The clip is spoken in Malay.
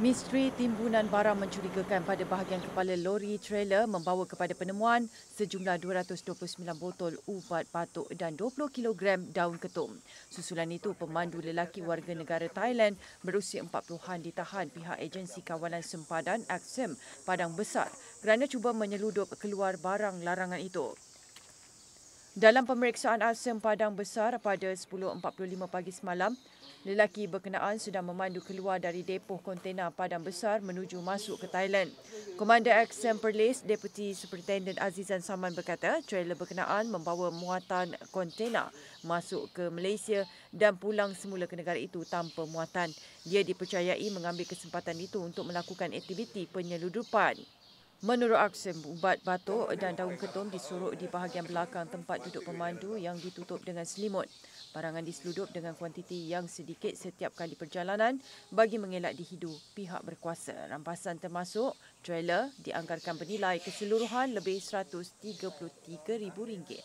Misteri timbunan barang mencurigakan pada bahagian kepala lori Treler membawa kepada penemuan sejumlah 229 botol ubat batuk dan 20 kilogram daun ketum. Susulan itu, pemandu lelaki warga negara Thailand berusia 40-an ditahan pihak agensi kawalan sempadan Ketum Padang Besar kerana cuba menyeludup keluar barang larangan itu. Dalam pemeriksaan Asam Padang Besar pada 10.45 pagi semalam, lelaki berkenaan sedang memandu keluar dari depoh kontena Padang Besar menuju masuk ke Thailand. Komander Aksam Perlis, Deputi Superintendent Azizan Saman berkata, trailer berkenaan membawa muatan kontena masuk ke Malaysia dan pulang semula ke negara itu tanpa muatan. Dia dipercayai mengambil kesempatan itu untuk melakukan aktiviti penyeludupan. Menurut Aksam, ubat batuk dan daun ketum disorok di bahagian belakang tempat duduk pemandu yang ditutup dengan selimut. Barangan diseludup dengan kuantiti yang sedikit setiap kali perjalanan bagi mengelak dihidu pihak berkuasa. Rampasan termasuk trailer dianggarkan bernilai keseluruhan lebih RM133,000.